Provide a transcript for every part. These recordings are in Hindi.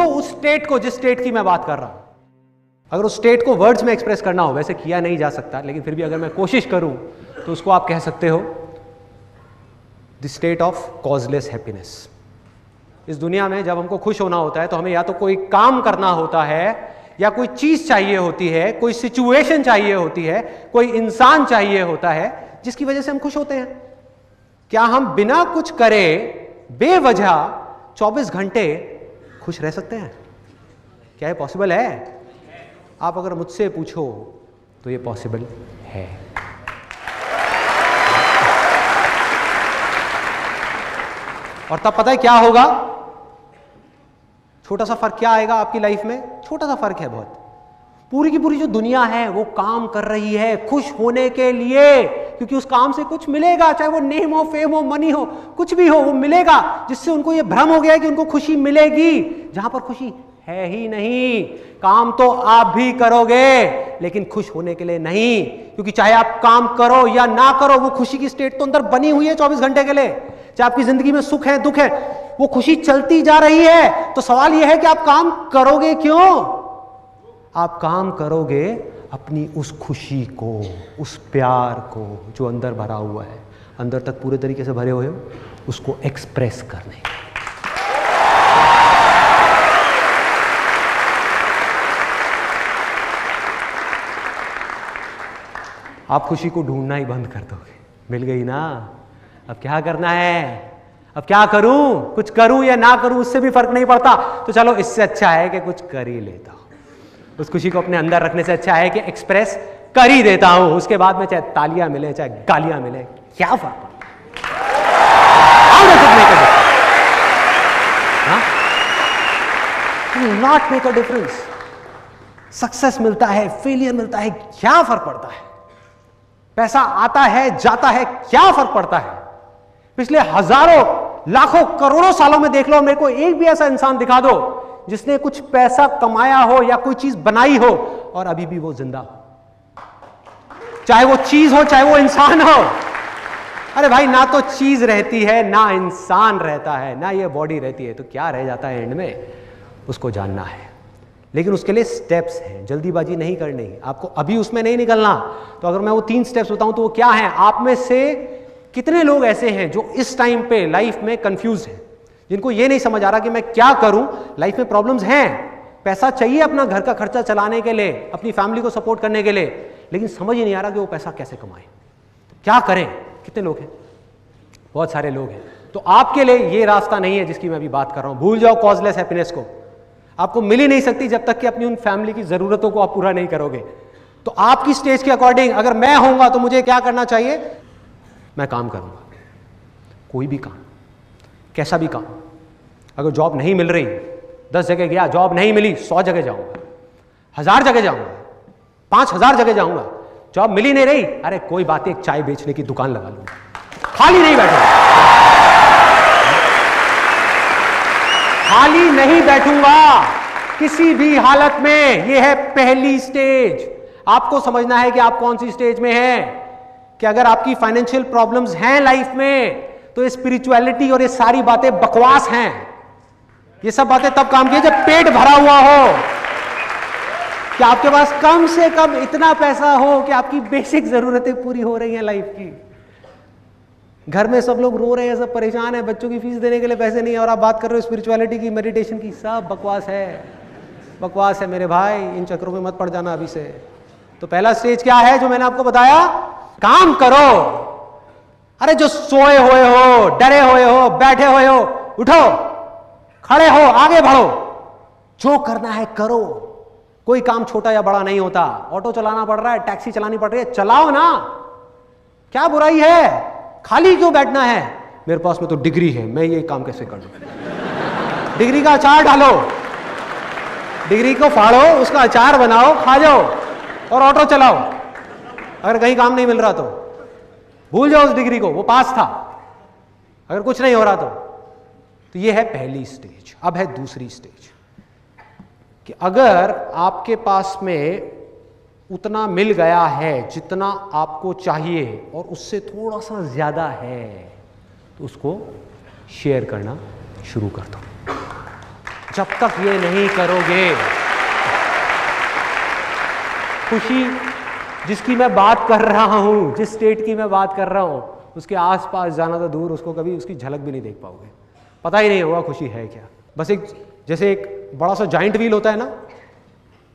उस स्टेट को जिस स्टेट की मैं बात कर रहा हूं। अगर उस स्टेट को वर्ड्स में एक्सप्रेस करना हो, वैसे किया नहीं जा सकता, लेकिन फिर भी अगर मैं कोशिश करूं तो उसको आप कह सकते हो the state of causeless happiness. इस दुनिया में जब हमको खुश होना होता है तो हमें या तो कोई काम करना होता है, या कोई चीज चाहिए होती है, कोई सिचुएशन चाहिए होती है, कोई इंसान चाहिए होता है जिसकी वजह से हम खुश होते हैं। क्या हम बिना कुछ करे बेवजह 24 घंटे खुश रह सकते हैं? क्या ये पॉसिबल है? आप अगर मुझसे पूछो तो ये पॉसिबल है। और तब पता है क्या होगा? छोटा सा फर्क क्या आएगा आपकी लाइफ में? छोटा सा फर्क है बहुत। पूरी की पूरी जो दुनिया है वो काम कर रही है खुश होने के लिए, क्योंकि उस काम से कुछ मिलेगा, चाहे वो नेम हो, फेम हो, मनी हो, कुछ भी हो, वो मिलेगा, जिससे उनको ये भ्रम हो गया है कि उनको खुशी मिलेगी, जहां पर खुशी है ही नहीं। काम तो आप भी करोगे लेकिन खुश होने के लिए नहीं, क्योंकि चाहे आप काम करो या ना करो, वो खुशी की स्टेट तो अंदर बनी हुई है 24 घंटे के लिए। चाहे आपकी जिंदगी में सुख है, दुख है, वो खुशी चलती जा रही है। तो सवाल यह है कि आप काम करोगे क्यों? आप काम करोगे अपनी उस खुशी को, उस प्यार को जो अंदर भरा हुआ है, अंदर तक पूरे तरीके से भरे हुए हो, उसको एक्सप्रेस करने। आप खुशी को ढूंढना ही बंद कर दोगे। मिल गई ना, अब क्या करना है? अब क्या करूं? कुछ करूं या ना करूं उससे भी फर्क नहीं पड़ता। तो चलो, इससे अच्छा है कि कुछ कर ही लेता हूं। उस खुशी को अपने अंदर रखने से अच्छा है कि एक्सप्रेस कर ही देता हूं। उसके बाद में चाहे तालियां मिले, चाहे गालियां मिले, क्या फर्क पड़ता? Not make a difference. Success मिलता है, फेलियर मिलता है, क्या फर्क पड़ता है? पैसा आता है, जाता है, क्या फर्क पड़ता है? पिछले हजारों, लाखों, करोड़ों सालों में देख लो, मेरे को एक भी ऐसा इंसान दिखा दो जिसने कुछ पैसा कमाया हो या कोई चीज बनाई हो और अभी भी वो जिंदा हो। चाहे वो चीज हो, चाहे वो इंसान हो। अरे भाई, ना तो चीज रहती है, ना इंसान रहता है, ना ये बॉडी रहती है, तो क्या रह जाता है एंड में? उसको जानना है। लेकिन उसके लिए स्टेप्स हैं, जल्दीबाजी नहीं करनी, आपको अभी उसमें नहीं निकलना। तो अगर मैं वो 3 स्टेप्स बताऊं तो वो क्या है? आप में से कितने लोग ऐसे हैं जो इस टाइम पे लाइफ में कंफ्यूज हैं, जिनको ये नहीं समझ आ रहा कि मैं क्या करूं? लाइफ में प्रॉब्लम्स हैं, पैसा चाहिए अपना घर का खर्चा चलाने के लिए, अपनी फैमिली को सपोर्ट करने के लिए, लेकिन समझ ही नहीं आ रहा कि वो पैसा कैसे कमाएं, क्या करें? कितने लोग हैं? बहुत सारे लोग हैं। तो आपके लिए ये रास्ता नहीं है जिसकी मैं अभी बात कर रहा हूं। भूल जाओ कॉजलेस हैप्पीनेस को, आपको मिल ही नहीं सकती जब तक कि अपनी उन फैमिली की जरूरतों को आप पूरा नहीं करोगे। तो आपकी स्टेज के अकॉर्डिंग अगर मैं होऊंगा तो मुझे क्या करना चाहिए? मैं काम करूंगा, कोई भी काम, कैसा भी काम। अगर जॉब नहीं मिल रही, 10 जगह गया, जॉब नहीं मिली, 100 जगह जाऊंगा, 1000 जगह जाऊंगा, 5000 जगह जाऊंगा, जॉब मिली नहीं रही, अरे कोई बात नहीं, एक चाय बेचने की दुकान लगा लूंगा, खाली नहीं बैठूंगा, खाली नहीं बैठूंगा किसी भी हालत में। यह है पहली स्टेज। आपको समझना है कि आप कौन सी स्टेज में हैं। कि अगर आपकी फाइनेंशियल प्रॉब्लम्स हैं लाइफ में, तो ये स्पिरिचुअलिटी और ये सारी बातें बकवास हैं। ये सब बातें तब काम की जब पेट भरा हुआ हो, कि आपके पास कम से कम इतना पैसा हो कि आपकी बेसिक जरूरतें पूरी हो रही हैं लाइफ की। घर में सब लोग रो रहे हैं, सब परेशान हैं, बच्चों की फीस देने के लिए पैसे नहीं है, और आप बात कर रहे हो स्पिरिचुअलिटी की, मेडिटेशन की। सब बकवास है, बकवास है मेरे भाई। इन चक्करों में मत पड़ जाना अभी से। तो पहला स्टेज क्या है जो मैंने आपको बताया? काम करो। अरे जो सोए हुए हो, डरे हुए हो, बैठे हुए हो, उठो, खड़े हो, आगे बढ़ो, जो करना है करो। कोई काम छोटा या बड़ा नहीं होता। ऑटो चलाना पड़ रहा है, टैक्सी चलानी पड़ रही है, चलाओ ना, क्या बुराई है? खाली क्यों बैठना है? मेरे पास में तो डिग्री है, मैं ये काम कैसे कर लूं? डिग्री का अचार डालो, डिग्री को फाड़ो, उसका अचार बनाओ, खा जाओ और ऑटो चलाओ। अगर कहीं काम नहीं मिल रहा तो भूल जाओ उस डिग्री को, वो पास था। अगर कुछ नहीं हो रहा तो ये है पहली स्टेज। अब है दूसरी स्टेज, कि अगर आपके पास में उतना मिल गया है जितना आपको चाहिए और उससे थोड़ा सा ज्यादा है, तो उसको शेयर करना शुरू कर दो। जब तक ये नहीं करोगे, खुशी जिसकी मैं बात कर रहा हूं, जिस स्टेट की मैं बात कर रहा हूं, उसके आसपास जाना तो दूर, उसको कभी उसकी झलक भी नहीं देख पाओगे, पता ही नहीं होगा खुशी है क्या। बस एक जैसे एक बड़ा सा जाइंट व्हील होता है ना,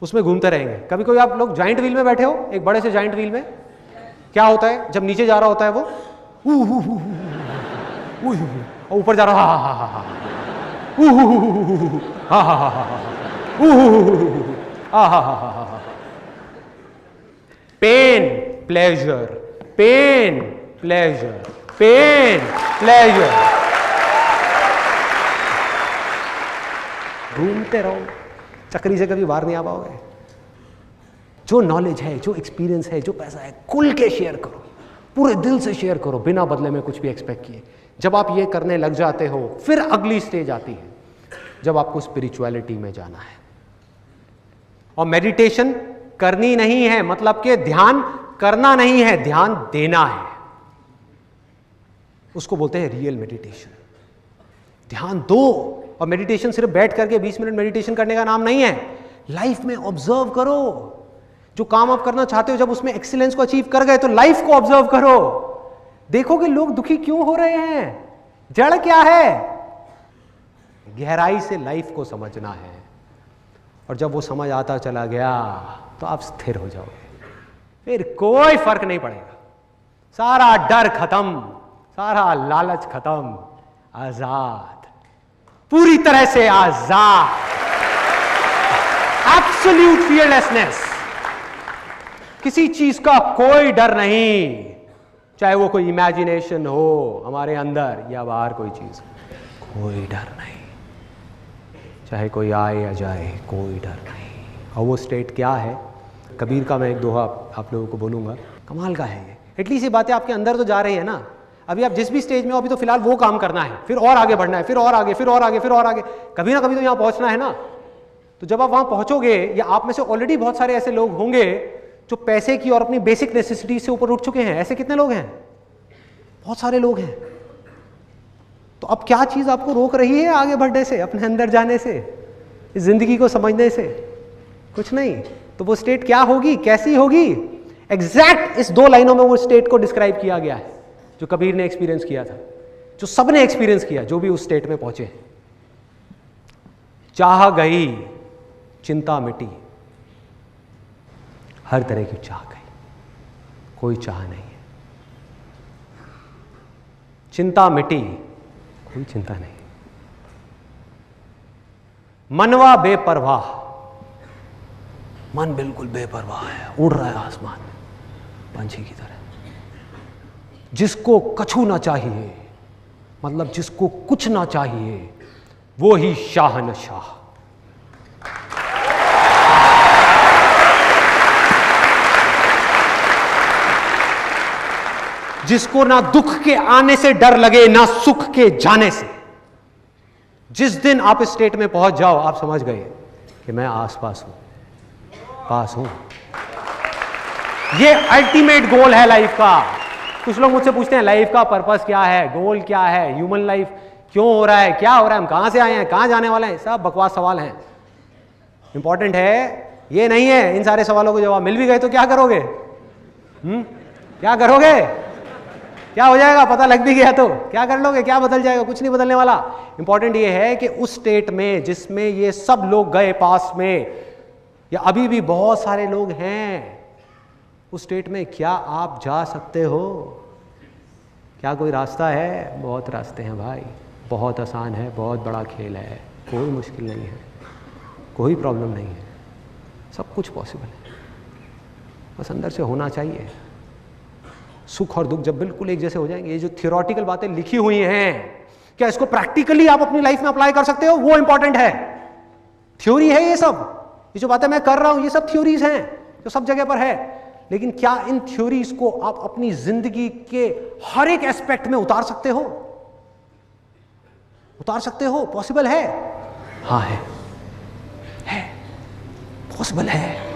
उसमें घूमते रहेंगे। कभी कोई आप लोग जाइंट व्हील में बैठे हो, एक बड़े से जाइंट व्हील में, क्या होता है जब नीचे जा रहा होता है वो और ऊपर जा रहा pain pleasure, pain pleasure, pain pleasure, घूमते रहो, चक्री से कभी बाहर नहीं आ पाओगे। जो नॉलेज है, जो एक्सपीरियंस है, जो पैसा है, खुल के शेयर करो, पूरे दिल से शेयर करो, बिना बदले में कुछ भी एक्सपेक्ट किए। जब आप ये करने लग जाते हो, फिर अगली स्टेज आती है जब आपको स्पिरिचुअलिटी में जाना है। और मेडिटेशन करनी नहीं है, मतलब कि ध्यान करना नहीं है, ध्यान देना है, उसको बोलते हैं रियल मेडिटेशन। ध्यान दो। और मेडिटेशन सिर्फ बैठ करके 20 मिनट मेडिटेशन करने का नाम नहीं है, लाइफ में ऑब्जर्व करो। जो काम आप करना चाहते हो, जब उसमें एक्सीलेंस को अचीव कर गए तो लाइफ को ऑब्जर्व करो, देखो कि लोग दुखी क्यों हो रहे हैं, जड़ क्या है। गहराई से लाइफ को समझना है, और जब वो समझ आता चला गया तो आप स्थिर हो जाओगे, फिर कोई फर्क नहीं पड़ेगा। सारा डर खत्म, सारा लालच खत्म, आजाद, पूरी तरह से आजाद, एब्सोल्यूट फियरलेसनेस, किसी चीज का कोई डर नहीं, चाहे वो कोई इमेजिनेशन हो हमारे अंदर या बाहर कोई चीज, कोई डर नहीं, चाहे कोई आए या जाए, कोई डर नहीं। और वो स्टेट क्या है, कबीर का मैं एक दोहा आप लोगों को बोलूंगा, कमाल का है ये। एटलीस्ट ये बातें आपके अंदर तो जा रही है ना। अभी आप जिस भी स्टेज में हो, अभी तो फिलहाल वो काम करना है, फिर और आगे बढ़ना है, फिर और आगे, फिर और आगे, फिर और आगे, कभी ना कभी तो यहां पहुंचना है ना। तो जब आप वहां पहुंचोगे, या आप में से ऑलरेडी बहुत सारे ऐसे लोग होंगे जो पैसे की और अपनी बेसिक नेसेसिटी से ऊपर उठ चुके हैं। ऐसे कितने लोग हैं? बहुत सारे लोग हैं। तो अब क्या चीज आपको रोक रही है आगे बढ़ने से, अपने अंदर जाने से, इस जिंदगी को समझने से? कुछ नहीं। तो वो स्टेट क्या होगी, कैसी होगी? एग्जैक्ट इस 2 लाइनों में वो स्टेट को डिस्क्राइब किया गया है जो कबीर ने एक्सपीरियंस किया था, जो सबने एक्सपीरियंस किया, जो भी उस स्टेट में पहुंचे। चाह गई, चिंता मिटी, हर तरह की चाह गई, कोई चाह नहीं है। चिंता मिटी, कोई चिंता नहीं। मनवा बेपरवाह, मन बिल्कुल बेपरवाह है, उड़ रहा है आसमान में पंछी की तरह। जिसको कछु ना चाहिए, मतलब जिसको कुछ ना चाहिए, वो ही शाहनशाह। जिसको ना दुख के आने से डर लगे, ना सुख के जाने से। जिस दिन आप इस स्टेट में पहुंच जाओ, आप समझ गए कि मैं आसपास हूं, पास हूं। ये अल्टीमेट गोल है लाइफ का। कुछ लोग मुझसे पूछते हैं लाइफ का पर्पस क्या है, गोल क्या है, ह्यूमन लाइफ क्यों हो रहा है, क्या हो रहा है, हम कहां से आए हैं, कहां जाने वाले हैं। सब बकवास सवाल हैं। इंपॉर्टेंट है ये नहीं है। इन सारे सवालों को जवाब मिल भी गए तो क्या करोगे? क्या करोगे? क्या हो जाएगा? पता लग भी गया तो क्या कर लोगे? क्या बदल जाएगा? कुछ नहीं बदलने वाला। इंपॉर्टेंट ये है कि उस स्टेट में जिसमें ये सब लोग गए पास में, या अभी भी बहुत सारे लोग हैं उस स्टेट में, क्या आप जा सकते हो? क्या कोई रास्ता है? बहुत रास्ते हैं भाई, बहुत आसान है, बहुत बड़ा खेल है, कोई मुश्किल नहीं है, कोई प्रॉब्लम नहीं है, सब कुछ पॉसिबल है, बस अंदर से होना चाहिए। सुख और दुख जब बिल्कुल एक जैसे हो जाएंगे, ये जो थियोरेटिकल बातें लिखी हुई हैं, क्या इसको प्रैक्टिकली आप अपनी लाइफ में अप्लाई कर सकते हो? वो इंपॉर्टेंट है। थ्योरी है ये सब, ये जो बातें मैं कर रहा हूं ये सब थ्योरीज हैं जो सब जगह पर है, लेकिन क्या इन थ्योरीज को आप अपनी जिंदगी के हर एक एस्पेक्ट में उतार सकते हो? उतार सकते हो? पॉसिबल है? हाँ है, पॉसिबल है।